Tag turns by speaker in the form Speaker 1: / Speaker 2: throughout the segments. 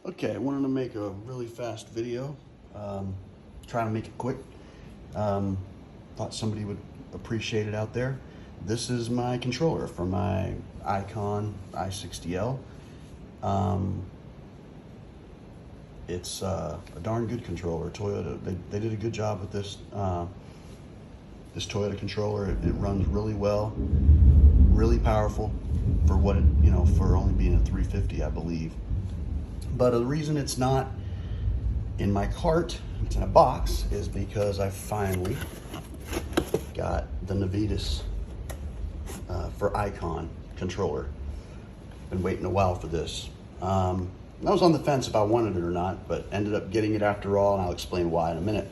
Speaker 1: Okay, I wanted to make a really fast video, trying to make it quick. Thought somebody would appreciate it out there. This is my controller for my Icon i60L. It's a darn good controller. Toyota, they did a good job with this. This Toyota controller, it runs really well, really powerful for what it, for only being a 350, I believe. But the reason it's not in my cart, it's in a box, is because I finally got the Navitas for Icon controller. Been waiting a while for this. I was on the fence if I wanted it or not, but ended up getting it after all, and I'll explain why in a minute.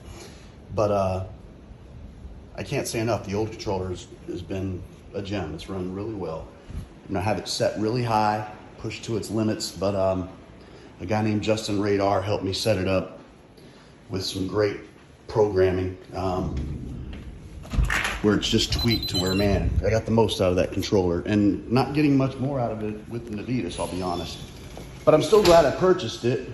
Speaker 1: But I can't say enough, the old controller has been a gem. It's run really well. I have it set really high, pushed to its limits, but a guy named Justin Radar helped me set it up with some great programming, where it's just tweaked to where, man, I got the most out of that controller, and not getting much more out of it with the Navitas, I'll be honest. But I'm still glad I purchased it,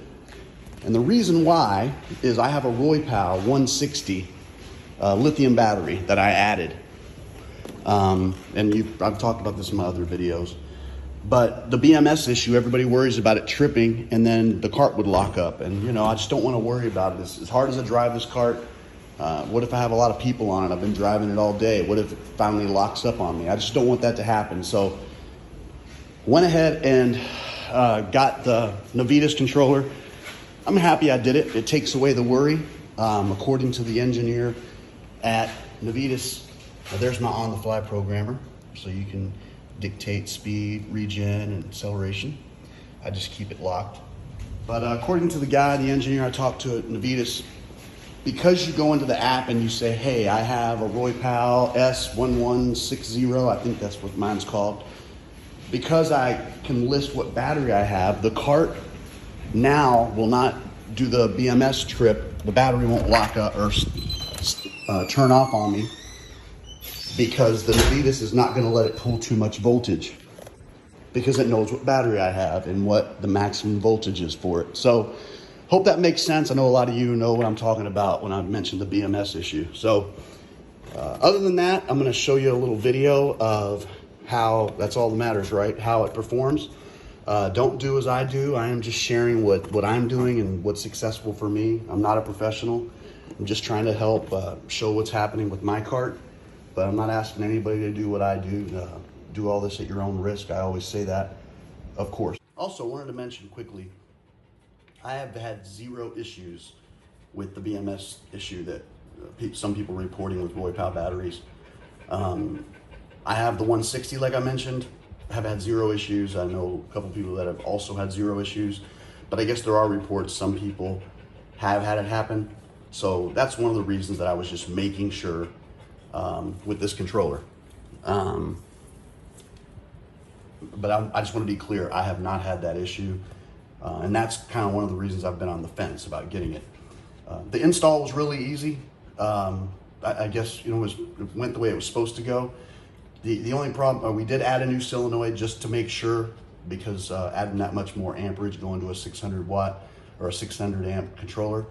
Speaker 1: and the reason why is I have a RoyPal 160 lithium battery that I added. I've talked about this in my other videos. But the BMS issue, everybody worries about it tripping and then the cart would lock up. And I just don't want to worry about it. As hard as I drive this cart, what if I have a lot of people on it? I've been driving it all day. What if it finally locks up on me? I just don't want that to happen. So went ahead and got the Navitas controller. I'm happy I did it. It takes away the worry. According to the engineer at Navitas, there's my on-the-fly programmer. So you can dictate speed, regen, and acceleration. I just keep it locked. But according to the guy, the engineer I talked to at Navitas, because you go into the app and you say, hey, I have a RoyPal S1160, I think that's what mine's called. Because I can list what battery I have, the cart now will not do the BMS trip. The battery won't lock up or turn off on me, because the Navitas is not going to let it pull too much voltage, because it knows what battery I have and what the maximum voltage is for it. So hope that makes sense. I know a lot of you know what I'm talking about when I mentioned the BMS issue. So other than that, I'm going to show you a little video of how, that's all that matters, right? How it performs. Don't do as I do. I am just sharing what I'm doing and what's successful for me. I'm not a professional. I'm just trying to help show what's happening with my cart. But I'm not asking anybody to do what I do. Do all this at your own risk. I always say that, of course. Also, wanted to mention quickly, I have had zero issues with the BMS issue that some people are reporting with RoyPal batteries. I have the 160, like I mentioned, have had zero issues. I know a couple people that have also had zero issues, but I guess there are reports some people have had it happen. So that's one of the reasons that I was just making sure with this controller. But I just want to be clear, I have not had that issue. And that's kind of one of the reasons I've been on the fence about getting it. The install was really easy. I guess, it went the way it was supposed to go. The only problem, we did add a new solenoid just to make sure, because adding that much more amperage going to a 600 watt or a 600 amp controller.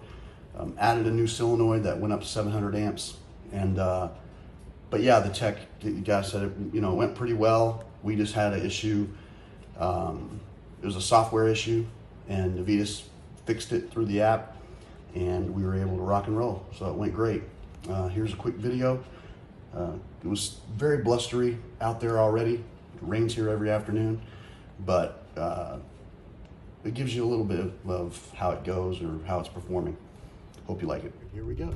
Speaker 1: Added a new solenoid that went up to 700 amps. And but yeah, the tech, the guy said it, went pretty well. We just had an issue. It was a software issue, and Navitas fixed it through the app, and we were able to rock and roll. So it went great. Here's a quick video. It was very blustery out there already. It rains here every afternoon, but it gives you a little bit of how it goes or how it's performing. Hope you like it. Here we go.